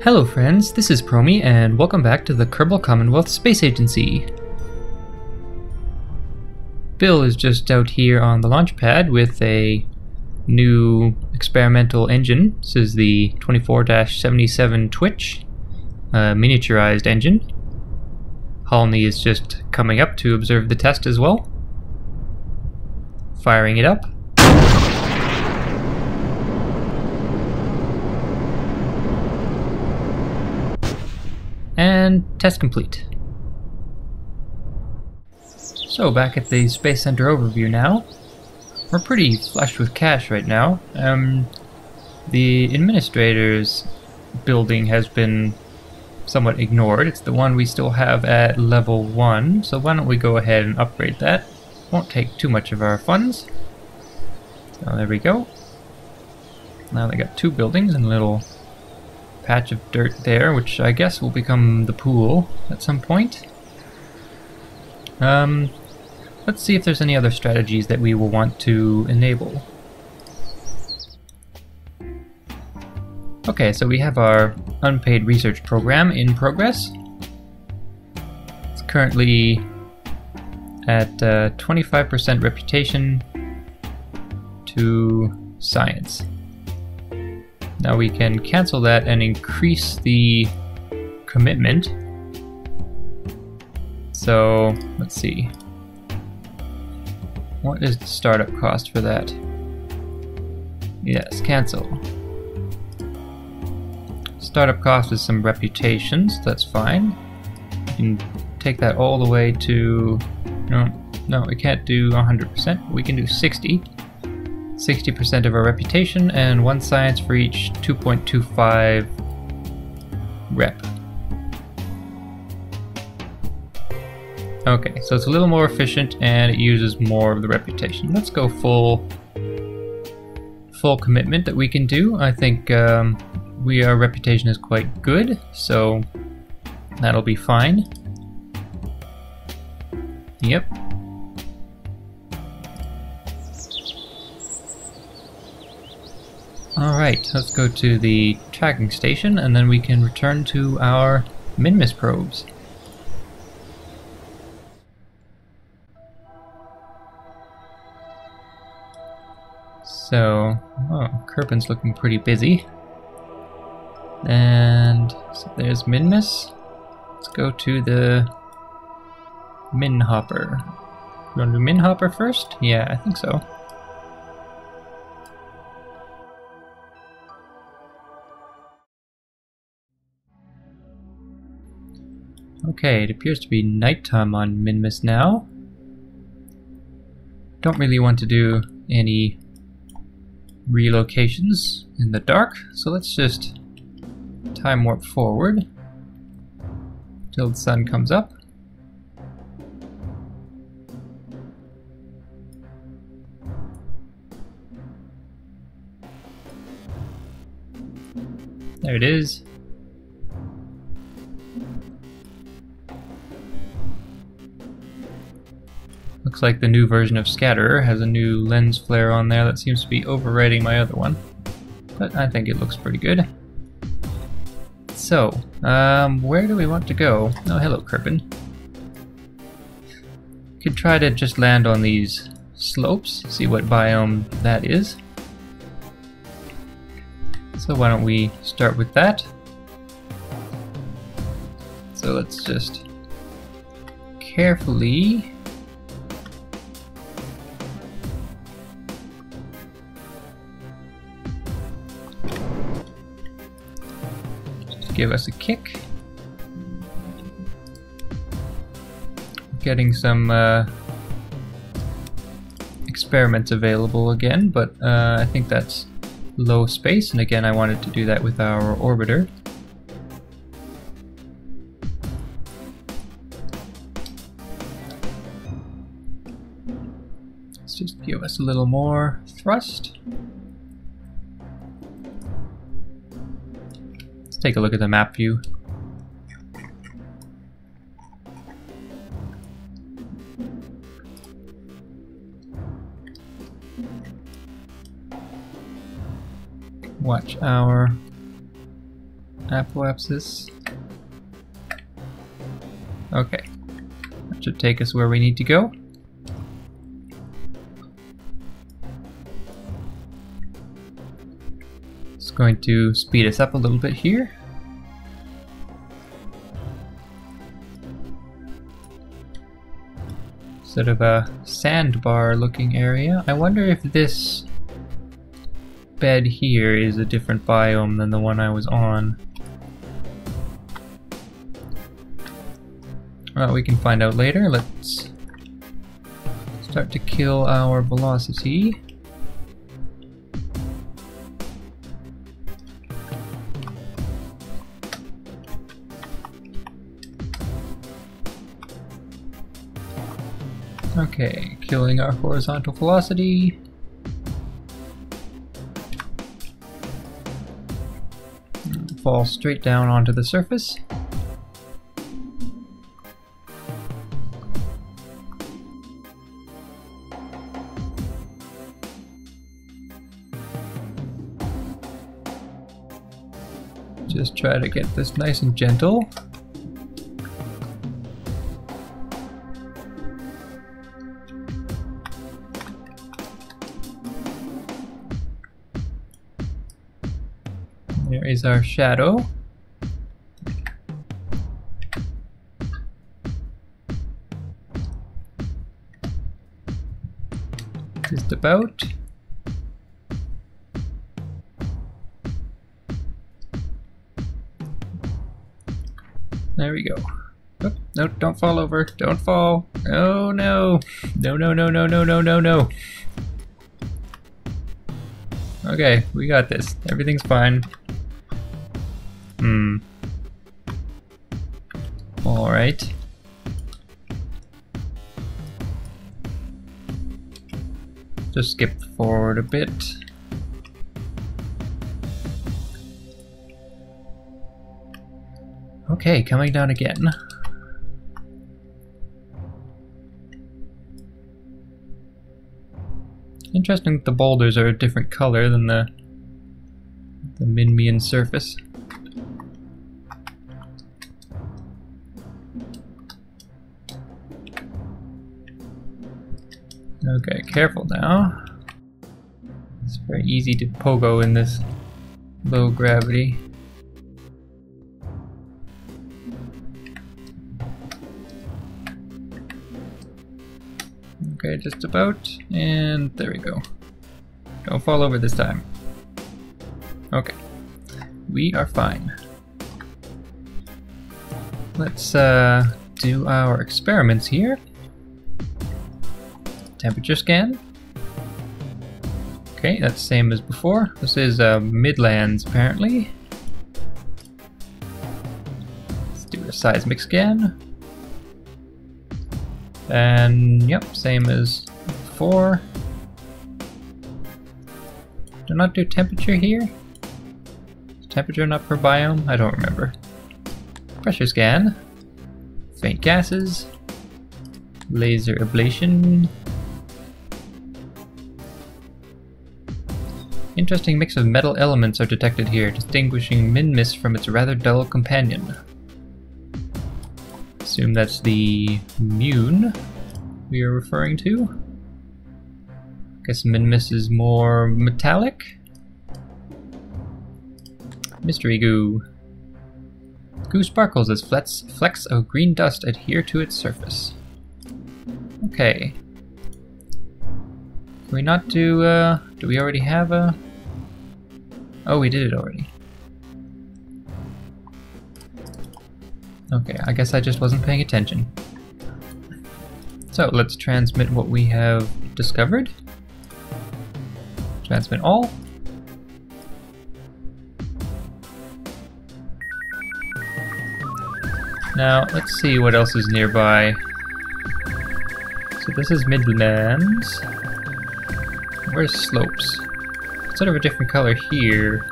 Hello friends, this is Promi and welcome back to the Kerbal Commonwealth Space Agency. Bill is just out here on the launch pad with a new experimental engine. This is the 24-77 Twitch, miniaturized engine. Halney is just coming up to observe the test as well. Firing it up. And test complete. So back at the Space Center overview now. We're pretty flush with cash right now. The administrator's building has been somewhat ignored. It's the one we still have at level 1, so why don't we go ahead and upgrade that. Won't take too much of our funds. So there we go. Now they got two buildings and a little patch of dirt there, which I guess will become the pool at some point. Let's see if there's any other strategies that we will want to enable. Okay, so we have our unpaid research program in progress. It's currently at 25% reputation to science. Now we can cancel that and increase the commitment. So let's see. What is the startup cost for that? Yes, cancel. Startup cost is some reputations, that's fine. You can take that all the way to... No, we can't do 100%, we can do 60. 60% of our reputation and 1 science for each 2.25 rep. Okay, so it's a little more efficient and it uses more of the reputation. Let's go full commitment that we can do. I think our reputation is quite good, so that'll be fine. Yep. Alright, let's go to the tracking station and then we can return to our Minmus probes. So, Kerbin's looking pretty busy. And so there's Minmus. Let's go to the Minhopper. You want to do Minhopper first? Yeah, I think so. Okay, it appears to be nighttime on Minmus now. Don't really want to do any relocations in the dark, so let's just time warp forward till the sun comes up. There it is. Looks like the new version of Scatterer has a new lens flare on there that seems to be overriding my other one. But I think it looks pretty good. So, where do we want to go? Oh, hello, Kerbin. Could try to just land on these slopes, see what biome that is. So why don't we start with that? So let's just carefully give us a kick. Getting some experiments available again, but I think that's low space, and again I wanted to do that with our orbiter. Let's just give us a little more thrust. Take a look at the map view. Watch our Apoapsis. Okay. That should take us where we need to go. It's going to speed us up a little bit here. Sort of a sandbar looking area. I wonder if this bed here is a different biome than the one I was on. Well, we can find out later. Let's start to kill our velocity. Okay, killing our horizontal velocity. Fall straight down onto the surface. Just try to get this nice and gentle. There is our shadow. Just about. There we go. Oh, no, don't fall over. Don't fall. Oh no. No, no, no, no, no, no, no, no. Okay, we got this. Everything's fine. Alright. Just skip forward a bit. Okay, coming down again. Interesting that the boulders are a different color than the Minmian surface. Okay, careful now. It's very easy to pogo in this low gravity. Okay, just about, and there we go. Don't fall over this time. Okay, we are fine. Let's do our experiments here. Temperature scan. Okay, that's the same as before. This is Midlands apparently. Let's do a seismic scan. And yep, same as before. Do not do temperature here? Is temperature not per biome? I don't remember. Pressure scan. Faint gases. Laser ablation. Interesting mix of metal elements are detected here, distinguishing Minmus from its rather dull companion. Assume that's the Mune we are referring to. Guess Minmus is more metallic. Mystery goo. Goo sparkles as flecks of green dust adhere to its surface. Okay. Can we not do we already have a... Oh, we did it already. Okay, I guess I just wasn't paying attention. So let's transmit what we have discovered. Transmit all. Now, let's see what else is nearby. So this is Midlands. Where's Slopes? It's sort of a different color here.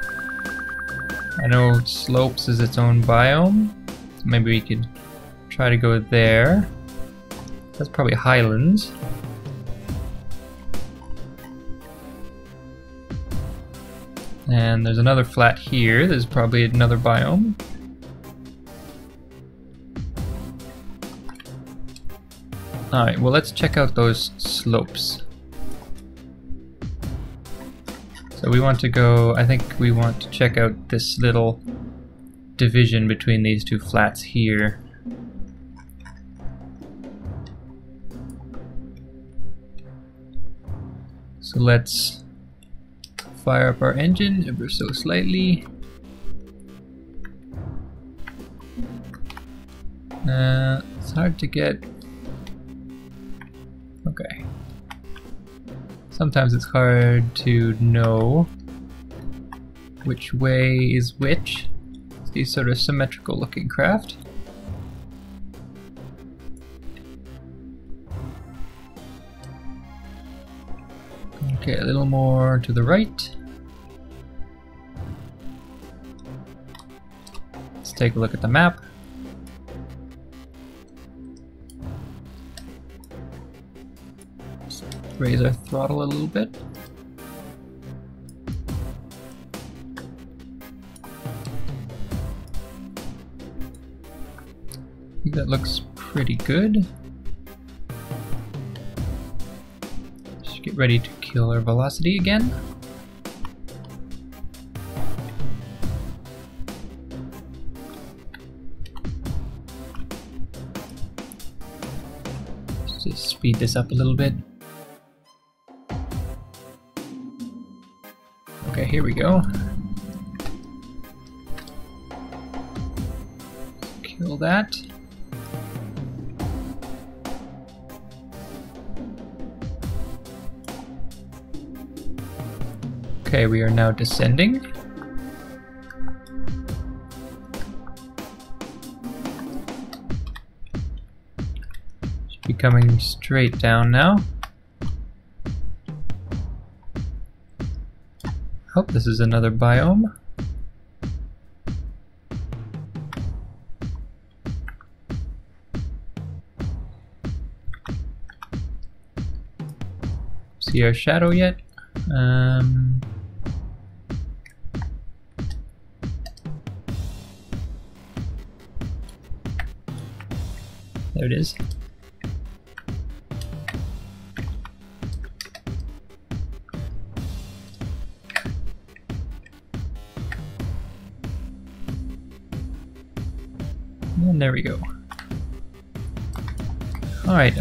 I know Slopes is its own biome. So maybe we could try to go there. That's probably Highlands. And there's another flat here. There's probably another biome. Alright, well let's check out those slopes. So we want to go, I think we want to check out this little division between these two flats here. So let's fire up our engine ever so slightly. It's hard to get. Okay. Sometimes it's hard to know which way is which. It's these sort of symmetrical looking craft. Okay, a little more to the right. Let's take a look at the map. Just raise our throttle a little bit. I think that looks pretty good. Just get ready to kill our velocity again. Let's just speed this up a little bit. Okay, here we go. Kill that. Okay, we are now descending. Should be coming straight down now. Hope this is another biome. See our shadow yet? There it is. And there we go. Alright,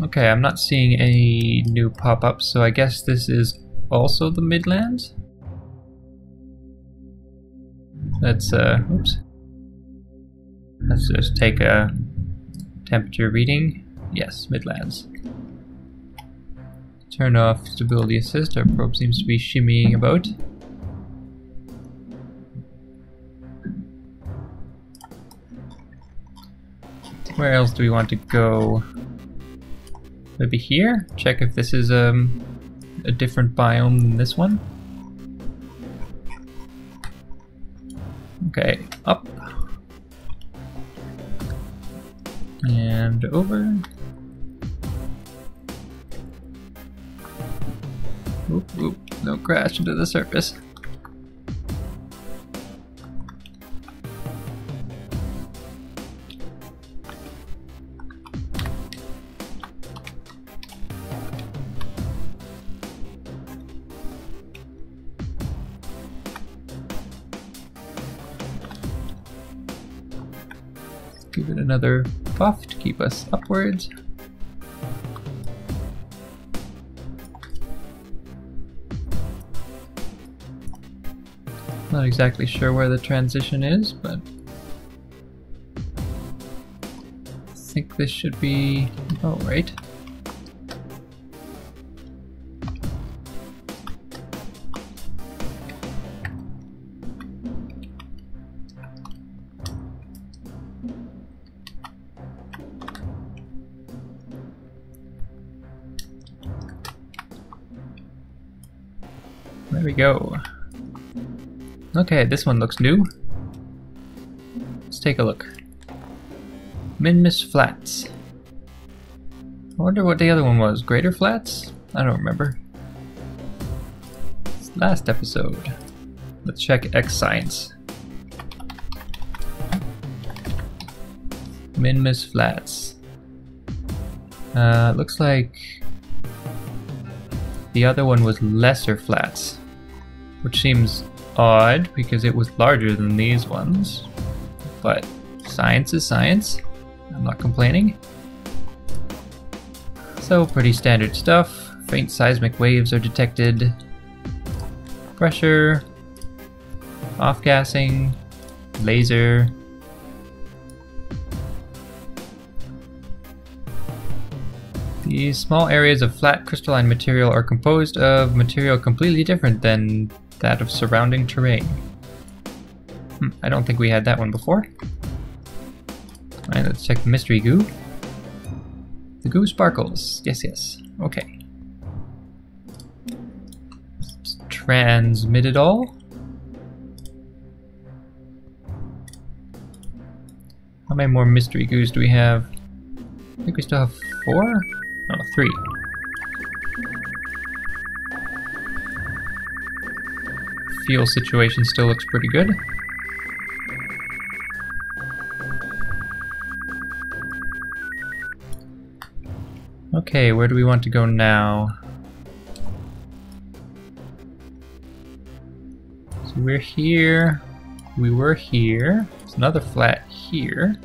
okay, I'm not seeing any new pop-ups, so I guess this is also the Midlands? Let's, oops. Let's just take a temperature reading. Yes, Midlands. Turn off stability assist. Our probe seems to be shimmying about. Where else do we want to go? Maybe here? Check if this is a different biome than this one. Okay, up. And over. Oop, oop, don't crash into the surface. Give it another puff to keep us upwards. Not exactly sure where the transition is, but I think this should be about right. There we go. Okay, this one looks new. Let's take a look. Minmus Flats. I wonder what the other one was. Greater Flats? I don't remember. Let's last episode. Let's check X science. Minmus flats. Looks like the other one was lesser flats, which seems odd because it was larger than these ones. But science is science. I'm not complaining. So pretty standard stuff. Faint seismic waves are detected. Pressure. Off-gassing. Laser. These small areas of flat crystalline material are composed of material completely different than that of surrounding terrain. I don't think we had that one before. Alright, let's check the mystery goo. The goo sparkles. Yes, yes. Okay. Transmit it all. How many more mystery goos do we have? I think we still have 4? No, 3. Fuel situation still looks pretty good. Okay, where do we want to go now? So we're here. We were here. There's another flat here.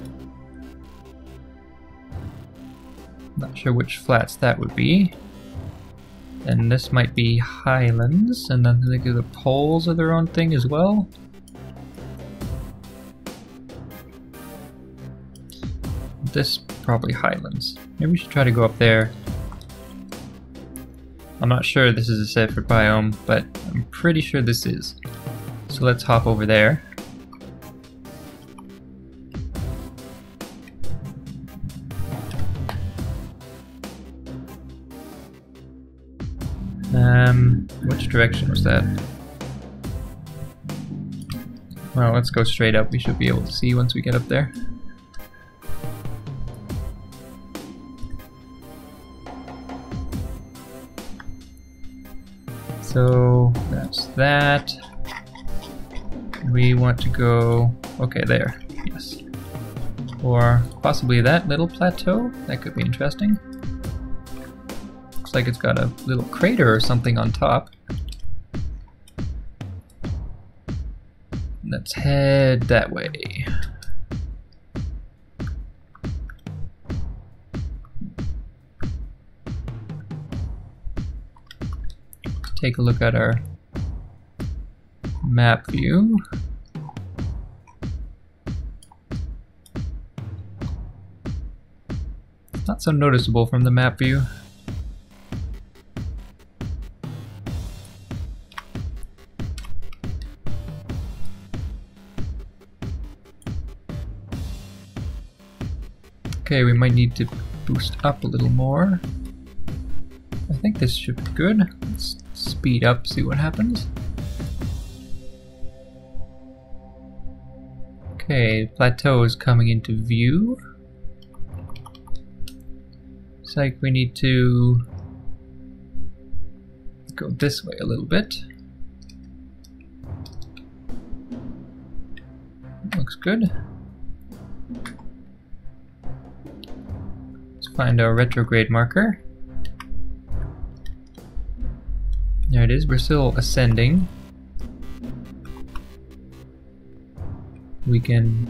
Not sure which flats that would be. And this might be Highlands, and then I think the poles are their own thing as well. This probably Highlands. Maybe we should try to go up there. I'm not sure this is a separate biome, but I'm pretty sure this is. So let's hop over there. Which direction was that? Well, let's go straight up. We should be able to see once we get up there. So that's that. We want to go, okay, there, yes. Or possibly that little plateau. That could be interesting. Looks like it's got a little crater or something on top. Let's head that way. Take a look at our map view. Not so noticeable from the map view. Okay, we might need to boost up a little more. I think this should be good. Let's speed up, see what happens. Okay, plateau is coming into view. Looks like we need to go this way a little bit. Looks good. Let's find our retrograde marker. There it is, we're still ascending. We can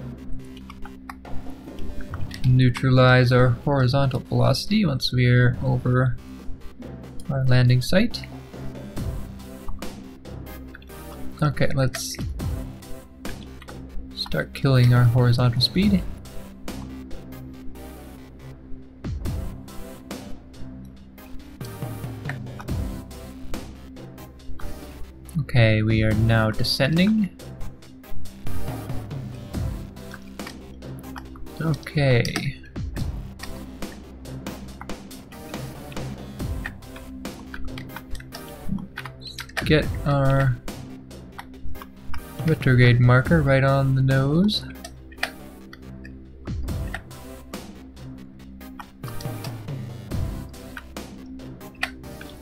neutralize our horizontal velocity once we're over our landing site. Okay, let's start killing our horizontal speed. Okay, we are now descending. Okay. Get our retrograde marker right on the nose.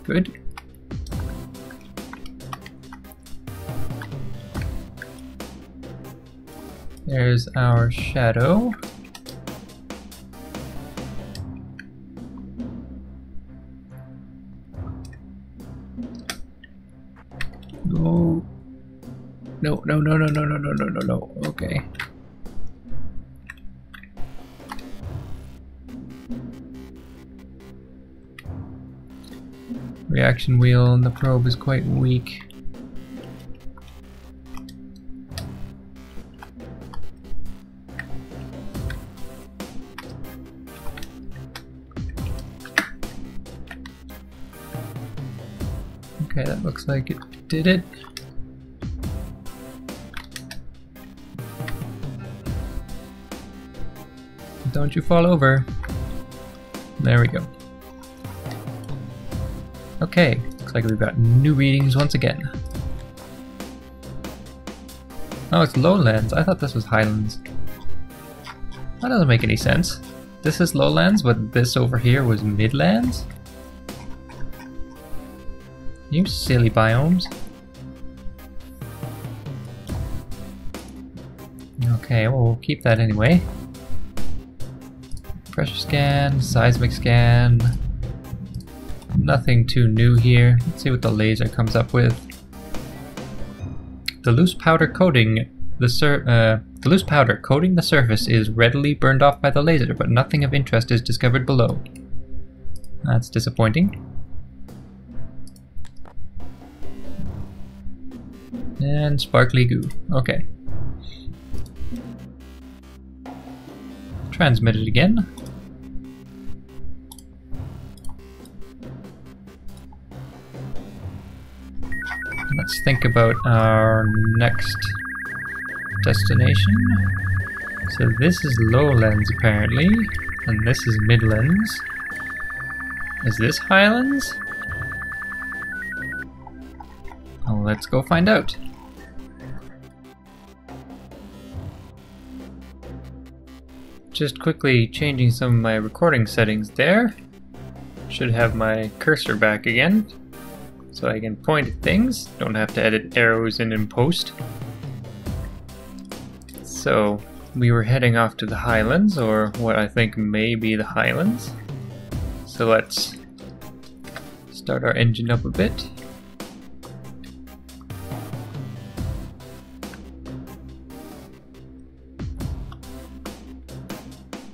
Good. There's our shadow. No. No, no, no, no, no, no, no, no, no, no. Okay. Reaction wheel on the probe is quite weak. Okay, that looks like it did it. Don't you fall over. There we go. Okay, looks like we've got new readings once again. Oh, it's lowlands. I thought this was highlands. That doesn't make any sense. This is lowlands, but this over here was midlands? You silly biomes. Okay, well, we'll keep that anyway. Pressure scan, seismic scan. Nothing too new here. Let's see what the laser comes up with. The loose powder coating the loose powder coating the surface is readily burned off by the laser, but nothing of interest is discovered below. That's disappointing. And sparkly goo. Okay. Transmit it again. Let's think about our next destination. So this is lowlands apparently, and this is midlands. Is this highlands? Well, let's go find out. Just quickly changing some of my recording settings there. Should have my cursor back again, so I can point at things. Don't have to edit arrows in post. So we were heading off to the highlands, or what I think may be the highlands. So let's start our engine up a bit.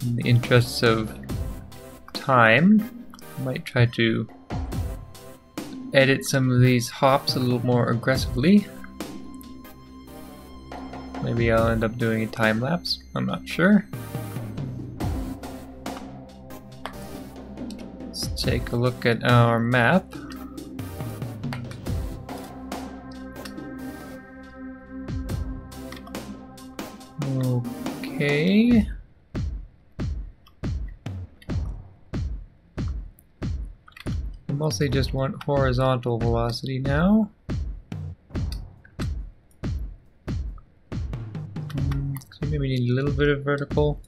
In the interests of time, I might try to edit some of these hops a little more aggressively. Maybe I'll end up doing a time lapse, I'm not sure. Let's take a look at our map. Okay. I mostly just want horizontal velocity now. So maybe need a little bit of vertical.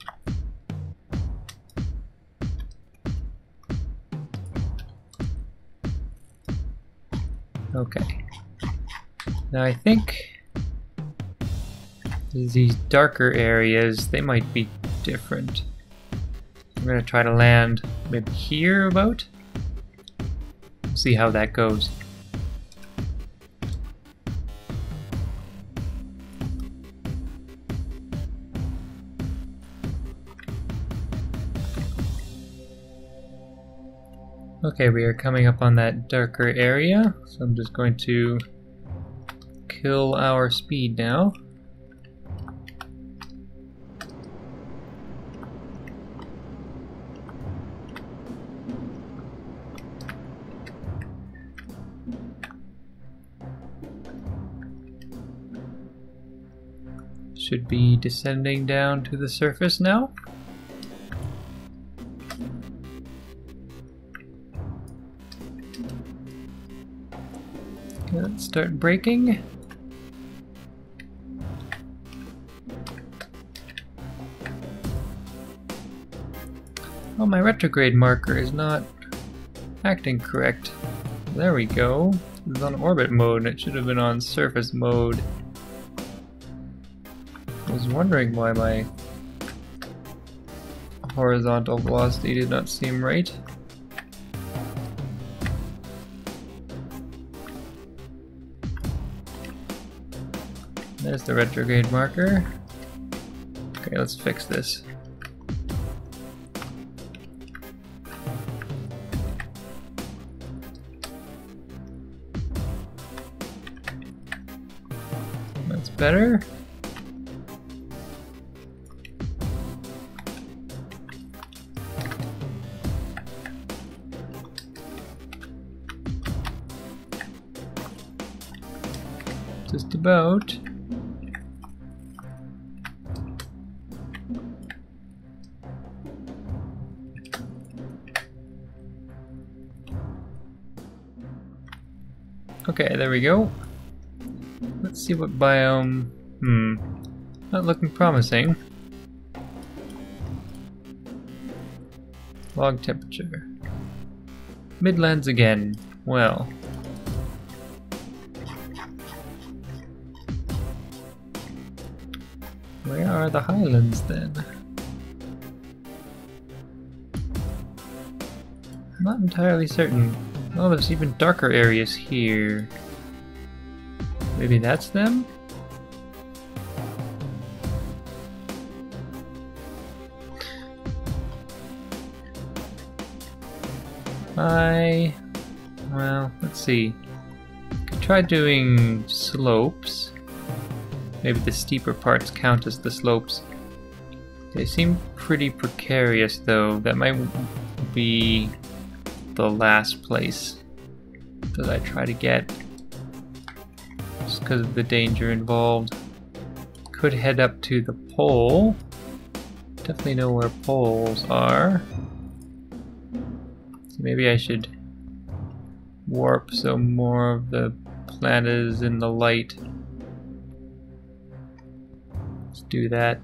Okay. Now I think these darker areas, they might be different. I'm gonna try to land maybe here about. See how that goes. Okay, we are coming up on that darker area, so I'm just going to kill our speed now. Should be descending down to the surface now. Okay, let's start braking. Oh, my retrograde marker is not acting correct. There we go. It's on orbit mode and it should have been on surface mode. was wondering why my horizontal velocity did not seem right. There's the retrograde marker. Okay, let's fix this. That's better. Just about. Okay, there we go. Let's see what biome. Not looking promising. Log temperature. Midlands again. Well. Where are the highlands then? I'm not entirely certain. Oh, there's even darker areas here. Maybe that's them? Well, let's see. Could try doing slopes. Maybe the steeper parts count as the slopes. They seem pretty precarious though. That might be the last place that I try to get. Just because of the danger involved. Could head up to the pole. Definitely know where poles are. So maybe I should warp so more of the planet is in the light. Let's do that.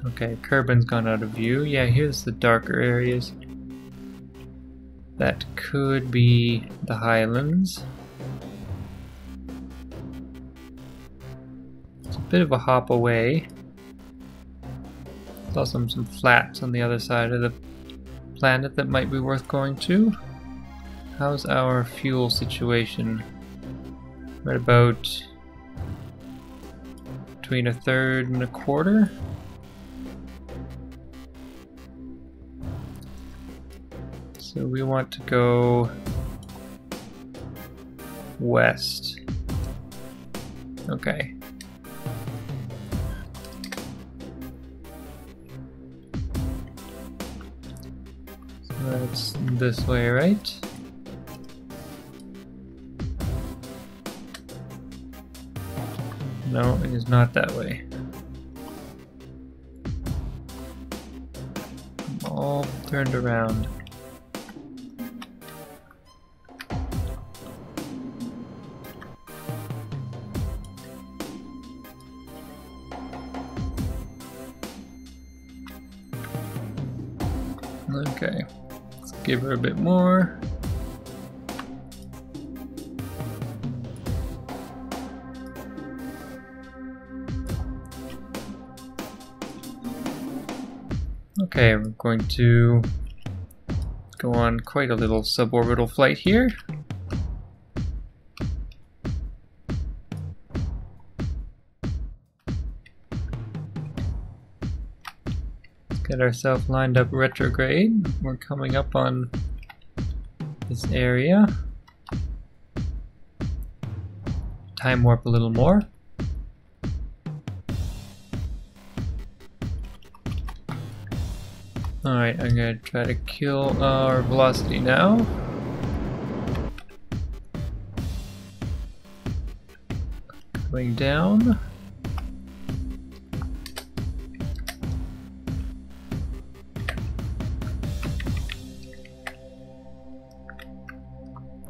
Okay, Kerbin's gone out of view. Yeah, here's the darker areas. That could be the highlands. It's a bit of a hop away. There's also some flats on the other side of the planet that might be worth going to. How's our fuel situation? Right about between 1/3 and 1/4. So we want to go west. Okay. So that's this way, right? No, it is not that way. I'm all turned around. Okay, let's give her a bit more. Okay, we're going to go on quite a little suborbital flight here. Get ourselves lined up retrograde. We're coming up on this area. Time warp a little more. Alright, I'm gonna try to kill our velocity now. Going down.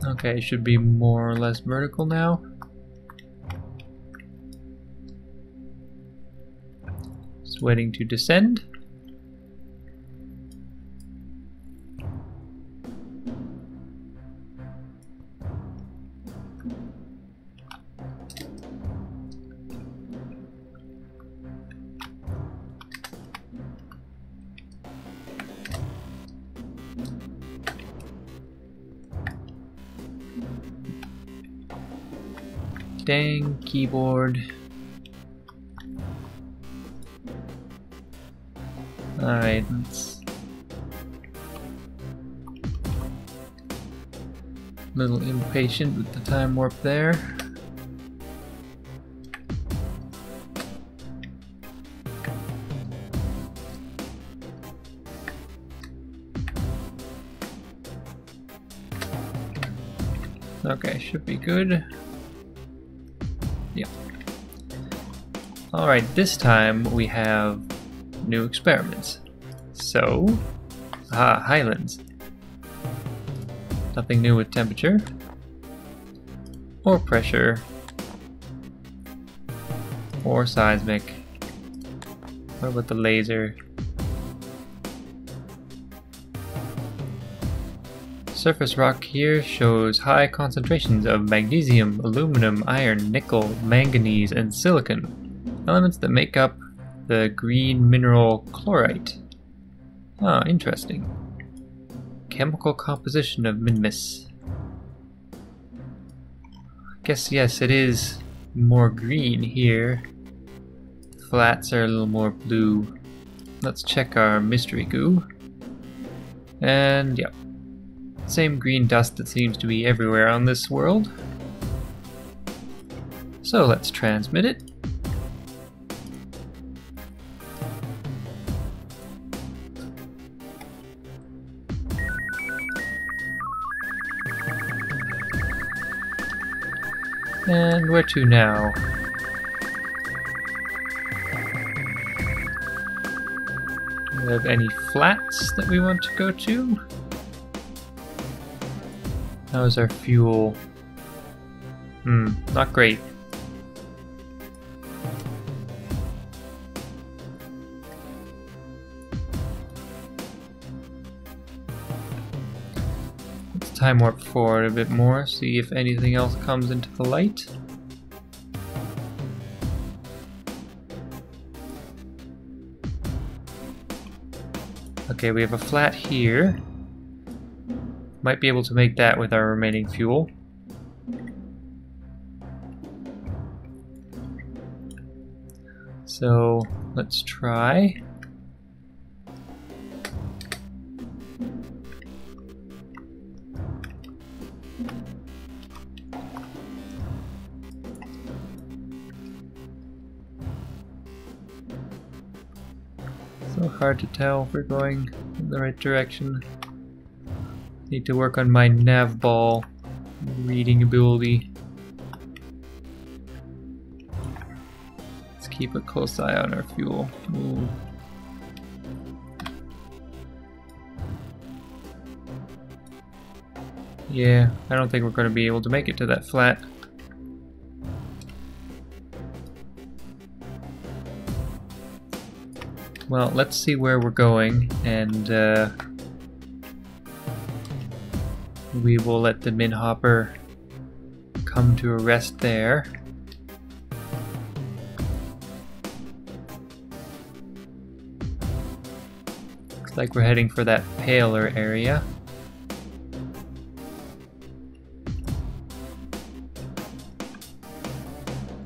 Okay, should be more or less vertical now. Just waiting to descend. Dang keyboard. Alright, let's... A little impatient with the time warp there. Okay, should be good. Yeah. Alright, this time we have new experiments. So, highlands. Nothing new with temperature or pressure or seismic. What about the laser? Surface rock here shows high concentrations of magnesium, aluminum, iron, nickel, manganese, and silicon, elements that make up the green mineral chlorite. Ah, interesting. Chemical composition of Minmus. I guess yes, it is more green here. Flats are a little more blue. Let's check our mystery goo. And yep. Same green dust that seems to be everywhere on this world. So let's transmit it. And where to now? Do we have any flats that we want to go to? How's our fuel? Not great. Let's time warp forward a bit more, see if anything else comes into the light. Okay, we have a flat here. Might be able to make that with our remaining fuel. So let's try. So hard to tell if we're going in the right direction. Need to work on my nav ball reading ability. Let's keep a close eye on our fuel. Ooh. Yeah, I don't think we're going to be able to make it to that flat. Well, let's see where we're going, and we will let the Minhopper come to a rest there. Looks like we're heading for that paler area.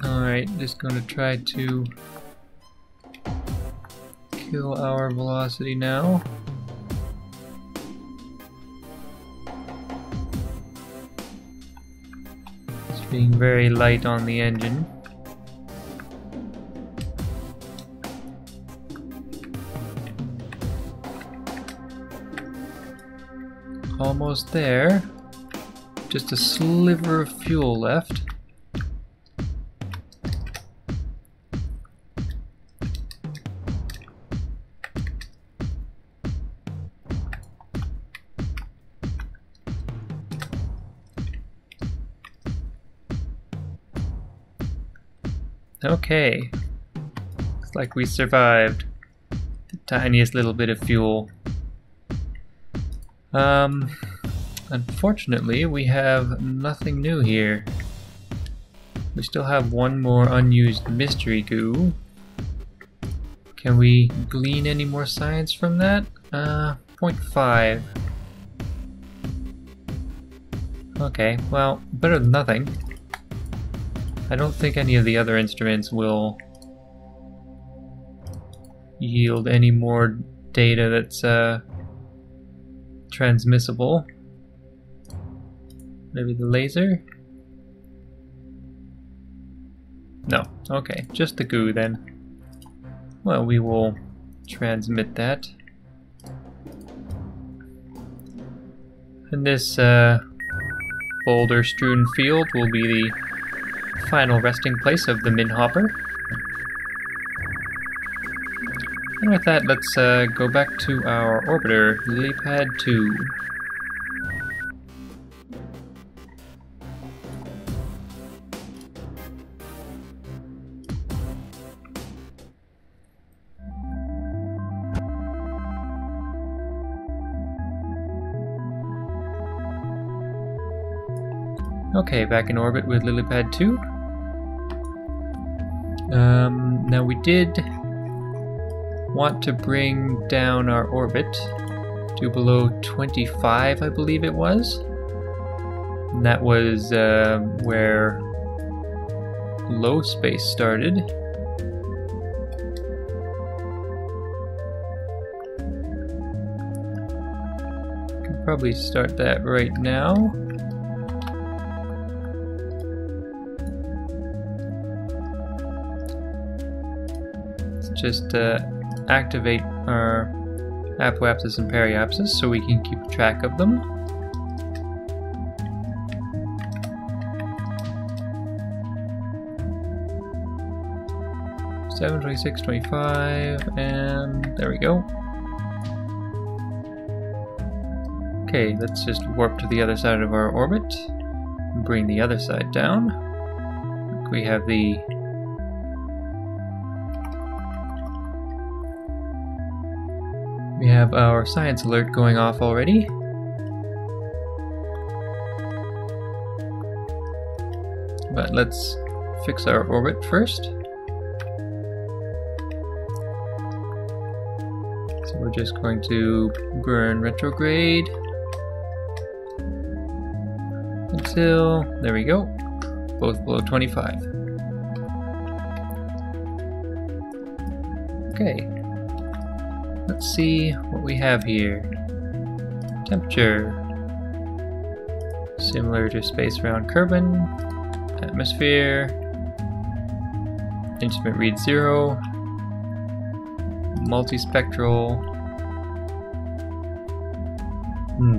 Alright, just going to try to kill our velocity now. It's being very light on the engine. Almost there. Just a sliver of fuel left. Okay, looks like we survived the tiniest little bit of fuel. Unfortunately, we have nothing new here. We still have one more unused mystery goo. Can we glean any more science from that? 0.5. Okay, well, better than nothing. I don't think any of the other instruments will yield any more data that's transmissible. Maybe the laser? No. Okay, just the goo then. Well, we will transmit that. And this boulder-strewn field will be the final resting place of the Minhopper. And with that, let's go back to our orbiter, Lilypad 2. Okay, back in orbit with Lilypad 2. Now we did want to bring down our orbit to below 25, I believe it was. And that was where low space started. Can probably start that right now. Just activate our apoapsis and periapsis so we can keep track of them. (7, 26, 25), and there we go. Okay, let's just warp to the other side of our orbit and bring the other side down. We have the We have our science alert going off already. But let's fix our orbit first. So we're just going to burn retrograde until, there we go, both below 25. Okay. Let's see what we have here. Temperature. Similar to space around Kerbal. Atmosphere. Instrument reads 0. Multi-spectral.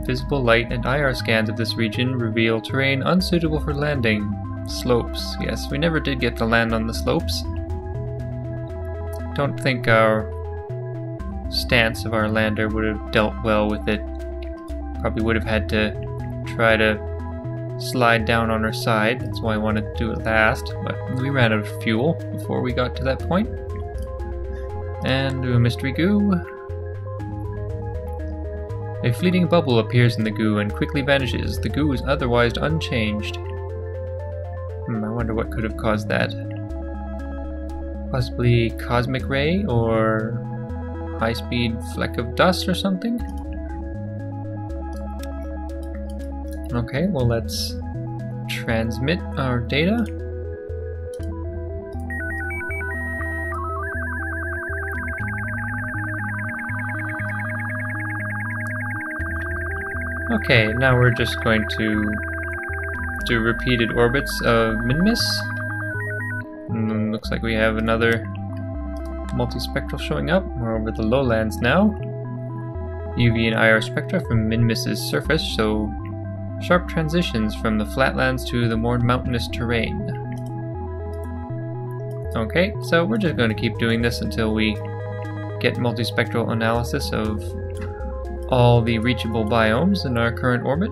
Visible light and IR scans of this region reveal terrain unsuitable for landing. Slopes. Yes, we never did get to land on the slopes. Don't think our stance of our lander would have dealt well with it. Probably would have had to try to slide down on our side. That's why I wanted to do it last, but we ran out of fuel before we got to that point. And do a mystery goo. A fleeting bubble appears in the goo and quickly vanishes. The goo is otherwise unchanged. I wonder what could have caused that. Possibly cosmic ray or high-speed fleck of dust or something? Okay, well let's transmit our data. Okay, now we're just going to do repeated orbits of Minmus. Looks like we have another multi-spectral showing up. We're over the lowlands now. UV and IR spectra from Minmus's surface show sharp transitions from the flatlands to the more mountainous terrain. Okay, so we're just going to keep doing this until we get multi-spectral analysis of all the reachable biomes in our current orbit.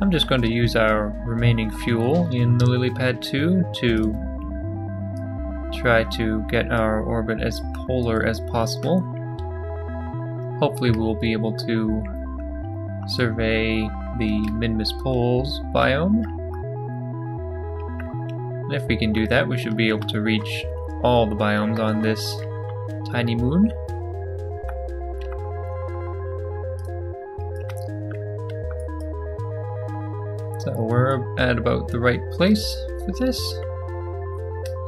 I'm just going to use our remaining fuel in the Lilypad 2 to try to get our orbit as polar as possible. Hopefully we'll be able to survey the Minmus poles biome. And if we can do that, we should be able to reach all the biomes on this tiny moon. So we're at about the right place for this.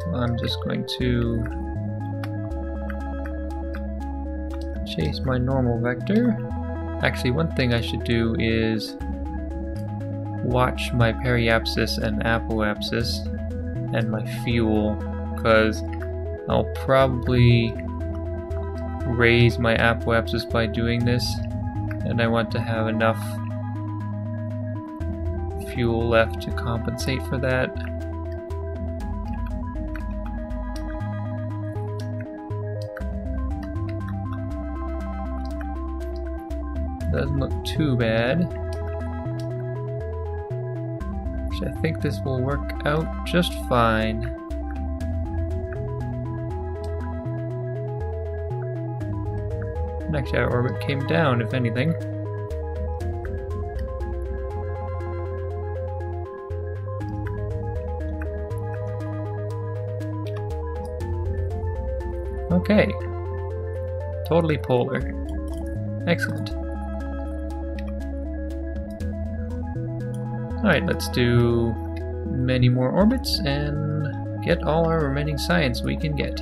So I'm just going to chase my normal vector. Actually, one thing I should do is watch my periapsis and apoapsis and my fuel, because I'll probably raise my apoapsis by doing this, and I want to have enough fuel left to compensate for that. Doesn't look too bad. Actually, I think this will work out just fine. And actually, our orbit came down, if anything. Okay. Totally polar. Excellent. Alright, let's do many more orbits and get all our remaining science we can get.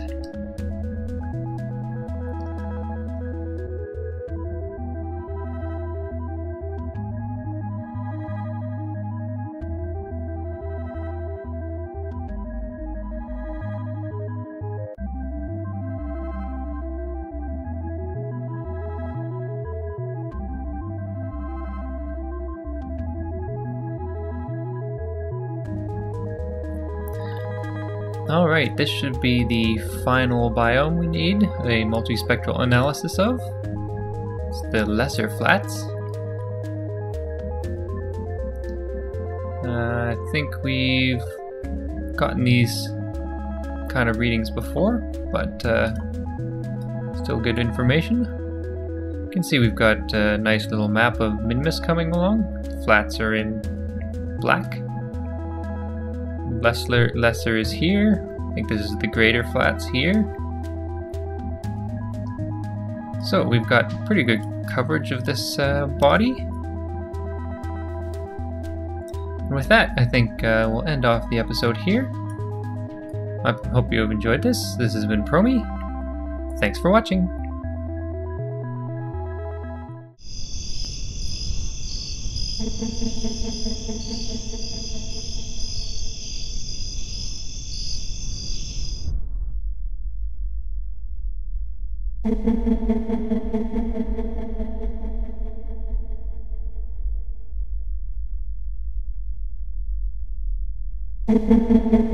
Alright, this should be the final biome we need a multi-spectral analysis of. It's the lesser flats. I think we've gotten these kind of readings before, but still good information. You can see we've got a nice little map of Minmus coming along. The flats are in black. Lesser is here. I think this is the greater flats here. So we've got pretty good coverage of this body. And with that, I think we'll end off the episode here. I hope you have enjoyed this. This has been Promi. Thanks for watching. Thank you.